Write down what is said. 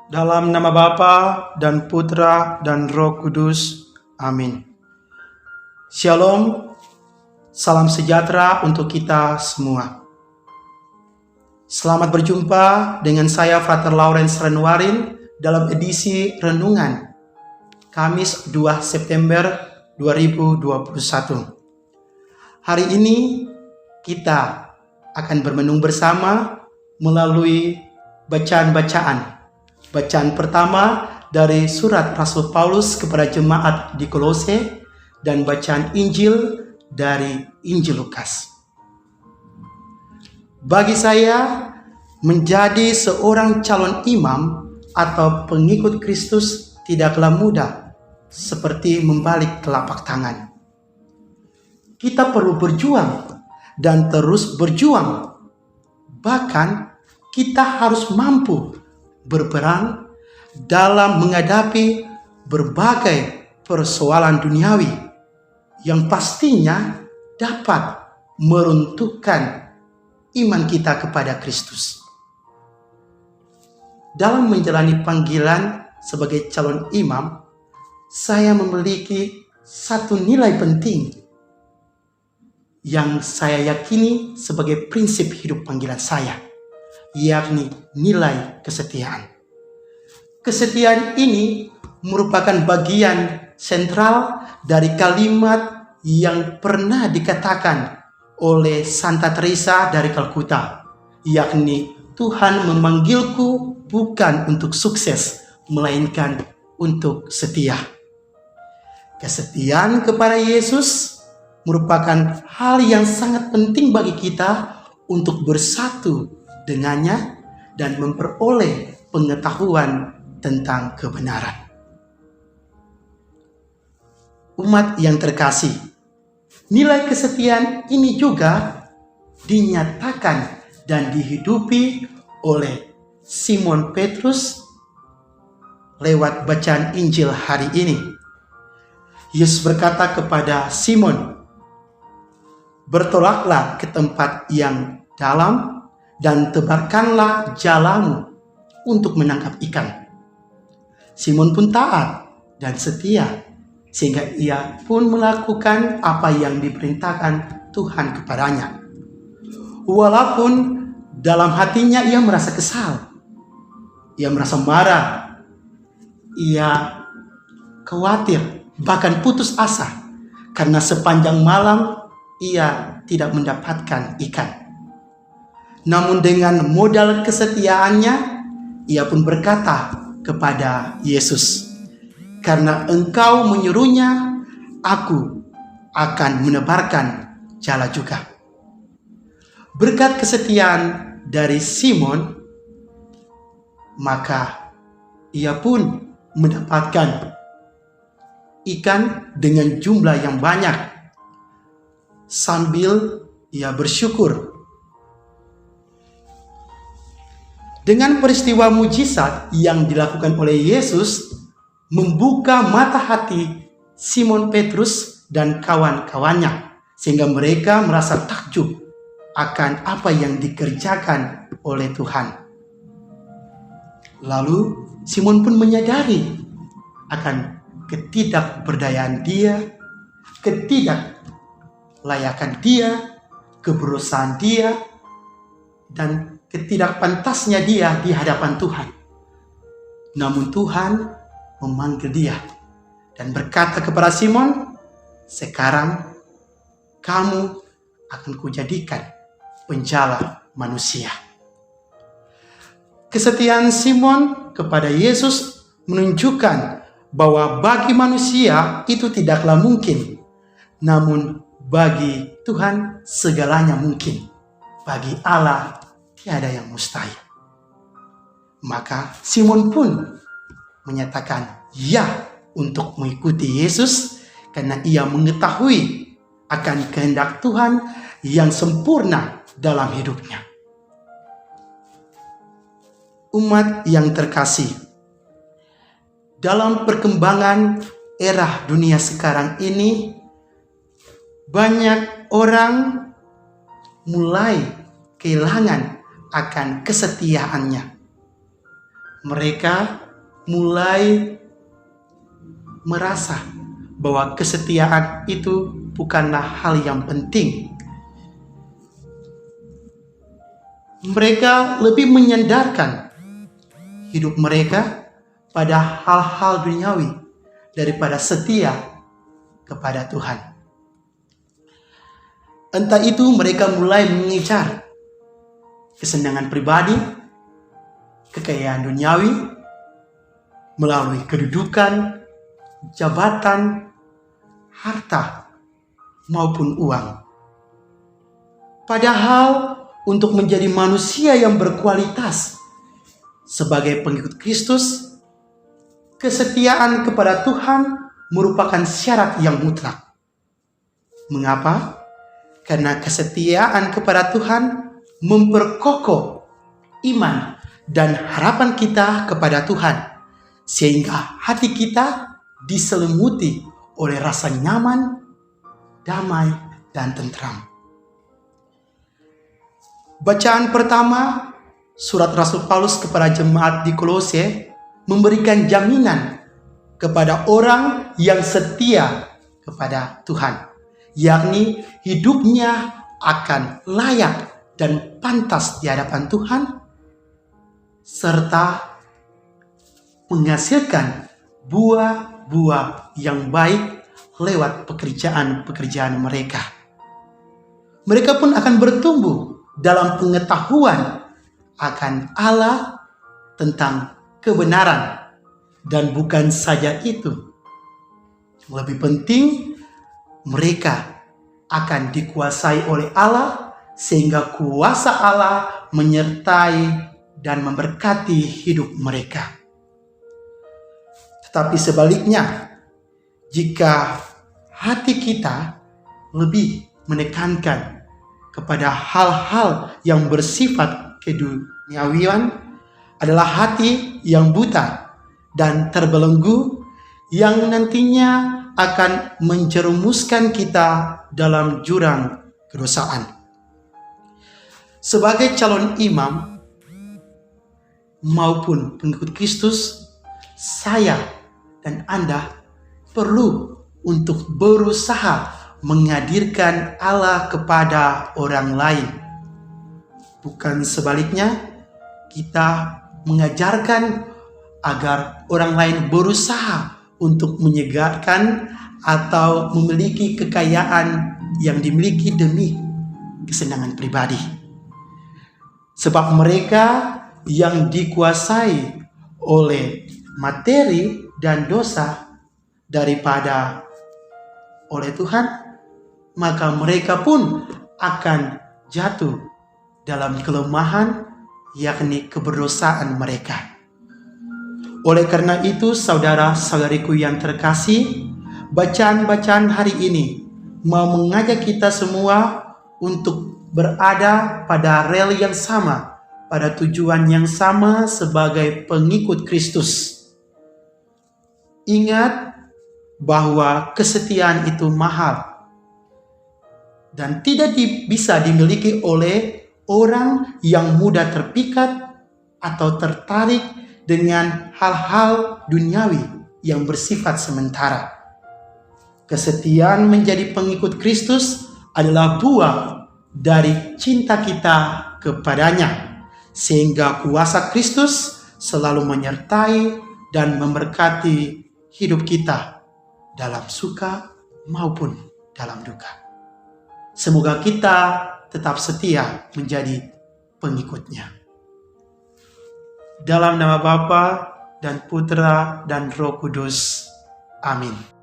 Dalam nama Bapa dan Putra dan Roh Kudus. Amin. Shalom, salam sejahtera untuk kita semua. Selamat berjumpa dengan saya Frater Lawrence Renuarin dalam edisi Renungan Kamis 2 September 2021. Hari ini kita akan bermenung bersama melalui bacaan-bacaan. Bacaan pertama dari surat Rasul Paulus kepada jemaat di Kolose dan bacaan Injil dari Injil Lukas. Bagi saya, menjadi seorang calon imam atau pengikut Kristus tidaklah mudah seperti membalik telapak tangan. Kita perlu berjuang dan terus berjuang. Bahkan kita harus mampu berperan dalam menghadapi berbagai persoalan duniawi yang pastinya dapat meruntuhkan iman kita kepada Kristus. Dalam menjalani panggilan sebagai calon imam, saya memiliki satu nilai penting yang saya yakini sebagai prinsip hidup panggilan saya, yakni nilai kesetiaan. Kesetiaan ini merupakan bagian sentral dari kalimat yang pernah dikatakan oleh Santa Teresa dari Kalkuta, yakni Tuhan memanggilku bukan untuk sukses, melainkan untuk setia. Kesetiaan kepada Yesus merupakan hal yang sangat penting bagi kita untuk bersatu dengannya dan memperoleh pengetahuan tentang kebenaran. Umat yang terkasih, nilai kesetiaan ini juga dinyatakan dan dihidupi oleh Simon Petrus lewat bacaan Injil hari ini. Yesus berkata kepada Simon, "Bertolaklah ke tempat yang dalam dan tebarkanlah jalamu untuk menangkap ikan." Simon pun taat dan setia, sehingga ia pun melakukan apa yang diperintahkan Tuhan kepadanya. Walaupun dalam hatinya ia merasa kesal, ia merasa marah, ia khawatir, bahkan putus asa, karena sepanjang malam ia tidak mendapatkan ikan. Namun dengan modal kesetiaannya, ia pun berkata kepada Yesus, "Karena Engkau menyuruhnya, aku akan menebarkan jala juga." Berkat kesetiaan dari Simon, maka ia pun mendapatkan ikan dengan jumlah yang banyak. Sambil ia bersyukur. Dengan peristiwa mujizat yang dilakukan oleh Yesus, membuka mata hati Simon Petrus dan kawan-kawannya, sehingga mereka merasa takjub akan apa yang dikerjakan oleh Tuhan. Lalu Simon pun menyadari akan ketidakberdayaan dia, ketidaklayakan dia, keberusahaan dia, dan ketidakpantasnya dia di hadapan Tuhan. Namun Tuhan memanggil dia dan berkata kepada Simon, "Sekarang kamu akan kujadikan penjala manusia." Kesetiaan Simon kepada Yesus menunjukkan bahwa bagi manusia itu tidaklah mungkin, namun bagi Tuhan segalanya mungkin. Bagi Allah tiada yang mustahil. Maka Simon pun menyatakan ya untuk mengikuti Yesus karena ia mengetahui akan kehendak Tuhan yang sempurna dalam hidupnya. Umat yang terkasih, dalam perkembangan era dunia sekarang ini, banyak orang mulai kehilangan akan kesetiaannya. mereka mulai merasa bahwa kesetiaan itu bukanlah hal yang penting. Mereka lebih menyandarkan hidup mereka pada hal-hal duniawi daripada setia kepada Tuhan. Entah itu mereka mulai mengejar kesenangan pribadi, kekayaan duniawi, melalui kedudukan, jabatan, harta, maupun uang. Padahal untuk menjadi manusia yang berkualitas sebagai pengikut Kristus, kesetiaan kepada Tuhan merupakan syarat yang mutlak. Mengapa? Karena kesetiaan kepada Tuhan memperkokoh iman dan harapan kita kepada Tuhan, sehingga hati kita diselimuti oleh rasa nyaman, damai, dan tentram. Bacaan pertama surat Rasul Paulus kepada jemaat di Kolose memberikan jaminan kepada orang yang setia kepada Tuhan, yakni hidupnya akan layak dan pantas di hadapan Tuhan, serta menghasilkan buah-buah yang baik lewat pekerjaan-pekerjaan mereka. Mereka pun akan bertumbuh dalam pengetahuan akan Allah tentang kebenaran. Dan bukan saja itu, lebih penting, mereka akan dikuasai oleh Allah, sehingga kuasa Allah menyertai dan memberkati hidup mereka. Tetapi sebaliknya, jika hati kita lebih menekankan kepada hal-hal yang bersifat keduniawian, adalah hati yang buta dan terbelenggu, yang nantinya akan menjerumuskan kita dalam jurang kedosaan. Sebagai calon imam maupun pengikut Kristus, saya dan Anda perlu untuk berusaha menghadirkan Allah kepada orang lain. Bukan sebaliknya, kita mengajarkan agar orang lain berusaha untuk menyegarkan atau memiliki kekayaan yang dimiliki demi kesenangan pribadi. Sebab mereka yang dikuasai oleh materi dan dosa daripada oleh Tuhan, maka mereka pun akan jatuh dalam kelemahan, yakni keberdosaan mereka. Oleh karena itu, saudara-saudariku yang terkasih, bacaan-bacaan hari ini mau mengajak kita semua untuk berada pada rel yang sama, pada tujuan yang sama sebagai pengikut Kristus. Ingat bahwa kesetiaan itu mahal dan tidak bisa dimiliki oleh orang yang mudah terpikat atau tertarik dengan hal-hal duniawi yang bersifat sementara. Kesetiaan menjadi pengikut Kristus adalah buah dari cinta kita kepadanya, sehingga kuasa Kristus selalu menyertai dan memberkati hidup kita dalam suka maupun dalam duka. Semoga kita tetap setia menjadi pengikutnya. Dalam nama Bapa dan Putra dan Roh Kudus. Amin.